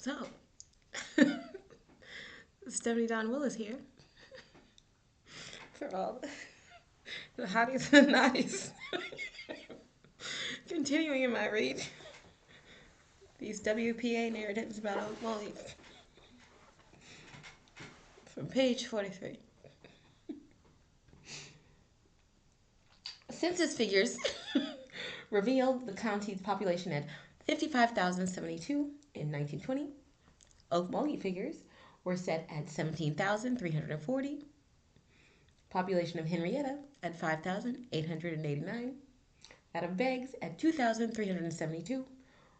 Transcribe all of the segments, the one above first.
So, Stephanie Don Willis here for all the hotties and naughties. Continuing in my read, these WPA narratives about Oak Molly from page 43. Census figures revealed the county's population at 55,072 in 1920. Okmulgee figures were set at 17,340. Population of Henrietta at 5,889. That of Beggs at 2,372.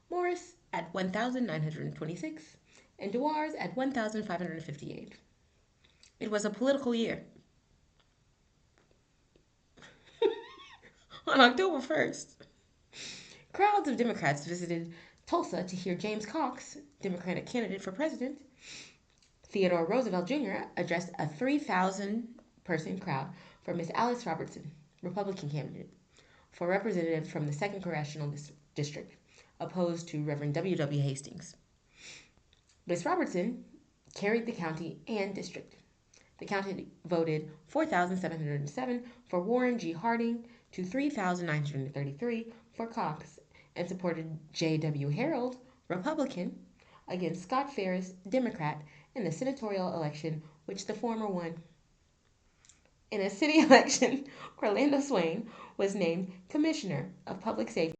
Morris at 1,926. And Dewars at 1,558. It was a political year. On October 1st, crowds of Democrats visited Tulsa to hear James Cox, Democratic candidate for president. Theodore Roosevelt Jr. addressed a 3,000-person crowd for Miss Alice Robertson, Republican candidate, for representative from the 2nd Congressional District, opposed to Reverend W. W. Hastings. Miss Robertson carried the county and district. The county voted 4,707 for Warren G. Harding to 3,933 for Cox, and supported J. W. Harold, Republican, against Scott Ferris, Democrat, in the senatorial election, which the former won. In a city election, Orlando Swain was named Commissioner of Public Safety,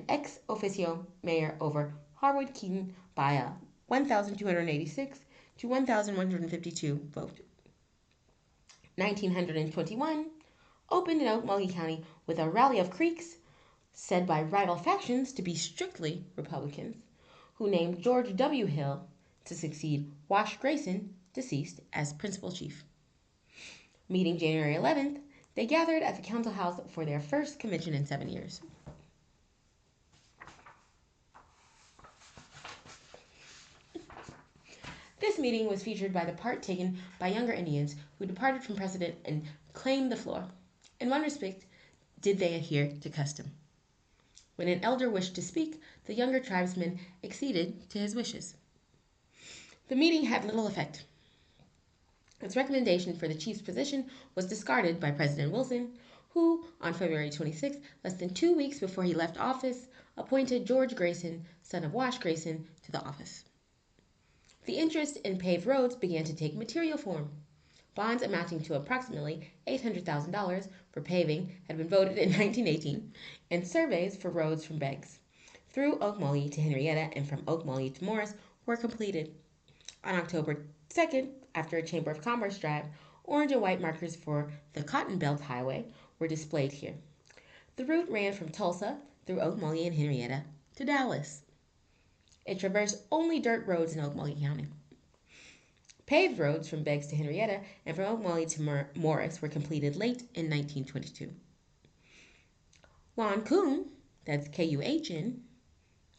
ex officio mayor over Harwood Keaton by a 1,286 to 1,152 vote. 1921 opened in Okmulgee County with a rally of Creeks, said by rival factions to be strictly Republicans, who named George W. Hill to succeed Wash Grayson, deceased, as principal chief. Meeting January 11th, they gathered at the council house for their first convention in 7 years. This meeting was featured by the part taken by younger Indians who departed from precedent and claimed the floor. In one respect, did they adhere to custom. When an elder wished to speak, the younger tribesmen acceded to his wishes. The meeting had little effect. Its recommendation for the chief's position was discarded by President Wilson, who, on February 26, less than 2 weeks before he left office, appointed George Grayson, son of Wash Grayson, to the office. The interest in paved roads began to take material form. Bonds amounting to approximately $800,000 for paving had been voted in 1918, and surveys for roads from Beggs through Okmulgee to Henrietta and from Okmulgee to Morris were completed. On October 2nd, after a Chamber of Commerce drive, orange and white markers for the Cotton Belt Highway were displayed here. The route ran from Tulsa through Okmulgee and Henrietta to Dallas. It traversed only dirt roads in Okmulgee County. Paved roads from Beggs to Henrietta and from Okmulgee to Morris were completed late in 1922. Lon Kuhn, that's Kuhn,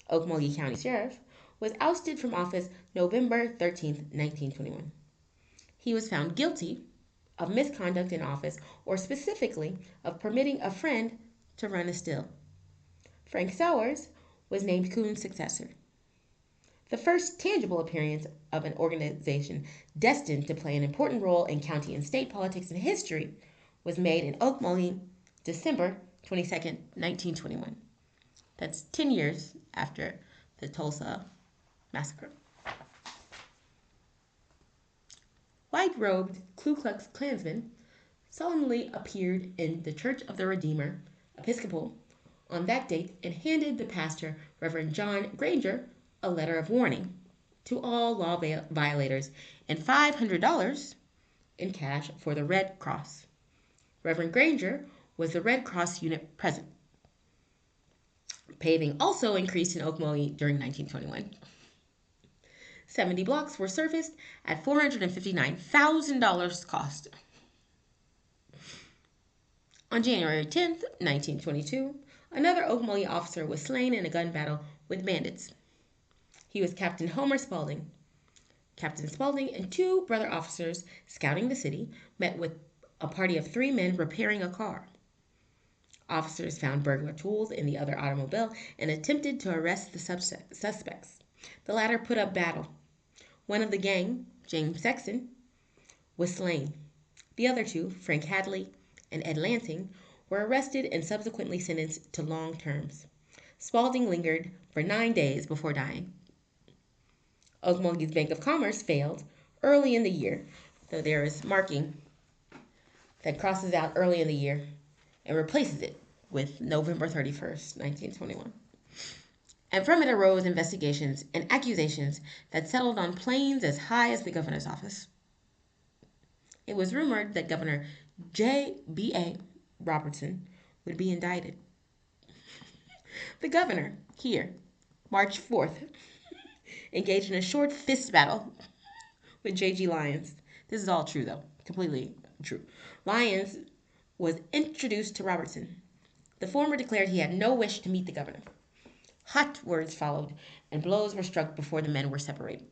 Okmulgee County Sheriff, was ousted from office November 13, 1921. He was found guilty of misconduct in office, or specifically of permitting a friend to run a still. Frank Sowers was named Kuhn's successor. The first tangible appearance of an organization destined to play an important role in county and state politics and history was made in Okmulgee, December 22, 1921. That's 10 years after the Tulsa massacre. White-robed Ku Klux Klansmen solemnly appeared in the Church of the Redeemer, Episcopal, on that date and handed the pastor, Reverend John Granger, a letter of warning to all law violators and $500 in cash for the Red Cross. Reverend Granger was the Red Cross unit president. Paving also increased in Okmulgee during 1921. 70 blocks were surfaced at $459,000 cost. On January 10, 1922, another Okmulgee officer was slain in a gun battle with bandits. He was Captain Homer Spaulding. Captain Spaulding and 2 brother officers scouting the city met with a party of 3 men repairing a car. Officers found burglar tools in the other automobile and attempted to arrest the suspects. The latter put up battle. One of the gang, James Sexton, was slain. The other two, Frank Hadley and Ed Lansing, were arrested and subsequently sentenced to long terms. Spaulding lingered for 9 days before dying. Okmulgee's Bank of Commerce failed early in the year, though there is marking that crosses out early in the year and replaces it with November 31st, 1921. And from it arose investigations and accusations that settled on planes as high as the governor's office. It was rumored that Governor J.B.A. Robertson would be indicted. The governor, here, March 4th, engaged in a short fist battle with J.G. Lyons. This is all true, though. Completely true. Lyons was introduced to Robertson. The former declared he had no wish to meet the governor. Hot words followed, and blows were struck before the men were separated.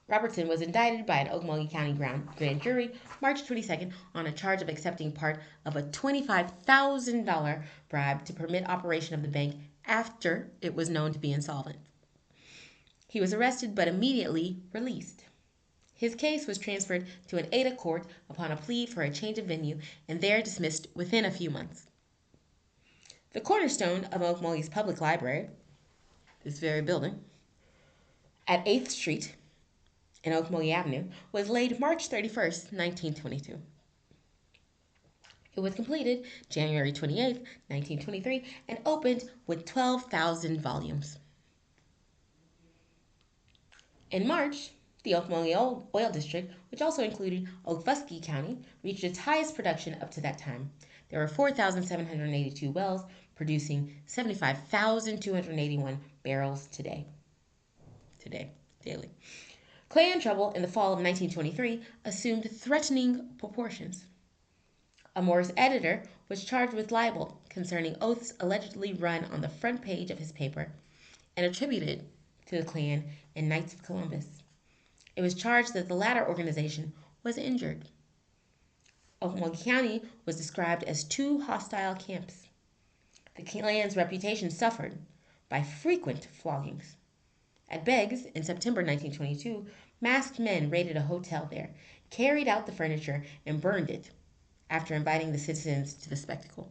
Robertson was indicted by an Okmulgee County grand jury March 22nd on a charge of accepting part of a $25,000 bribe to permit operation of the bank after it was known to be insolvent. He was arrested but immediately released. His case was transferred to an Ada court upon a plea for a change of venue and there dismissed within a few months. The cornerstone of Okmulgee's Public Library, this very building, at 8th Street and Okmulgee Avenue, was laid March 31st, 1922. It was completed January 28th, 1923, and opened with 12,000 volumes. In March, the Okmulgee Oil District, which also included Okfuskee County, reached its highest production up to that time. There were 4,782 wells, producing 75,281 barrels daily. Klan trouble in the fall of 1923 assumed threatening proportions. A Morris editor was charged with libel concerning oaths allegedly run on the front page of his paper and attributed to the Klan and Knights of Columbus. It was charged that the latter organization was injured. Okmulgee County was described as 2 hostile camps. The Klan's reputation suffered by frequent floggings. At Beggs, in September 1922, masked men raided a hotel there, carried out the furniture, and burned it after inviting the citizens to the spectacle.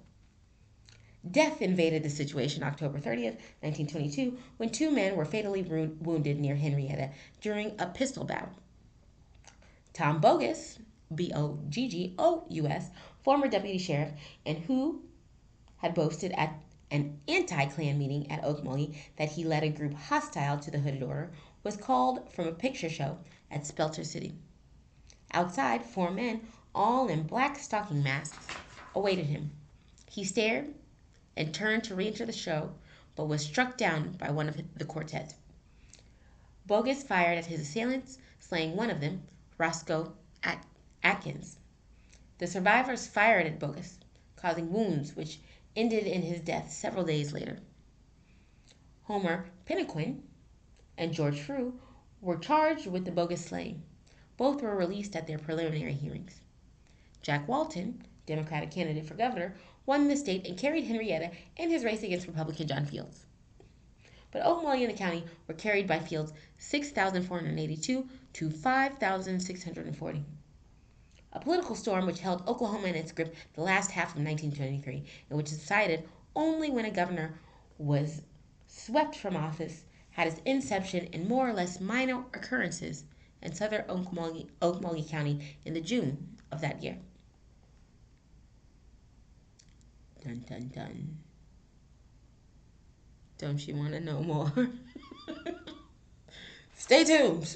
Death invaded the situation October 30th, 1922, when 2 men were fatally wounded near Henrietta during a pistol battle. Tom Bogus, Boggous, former deputy sheriff, and who had boasted at an anti-Klan meeting at Okmulgee that he led a group hostile to the Hooded Order, was called from a picture show at Spelter City. Outside, 4 men, all in black stocking masks, awaited him. He stared and turned to re-enter the show, but was struck down by one of the quartet. Bogus fired at his assailants, slaying one of them, Roscoe Atkins. The survivors fired at Bogus, causing wounds which ended in his death several days later. Homer Pennequin and George Frew were charged with the Bogus slaying. Both were released at their preliminary hearings. Jack Walton, Democratic candidate for governor, won the state and carried Henrietta in his race against Republican John Fields. But Okmulgee and the county were carried by Fields 6,482 to 5,640. A political storm which held Oklahoma in its grip the last half of 1923, and which subsided only when a governor was swept from office, had its inception in more or less minor occurrences in southern Okmulgee County in the June of that year. Dun dun dun. Don't you want to know more? Stay tuned.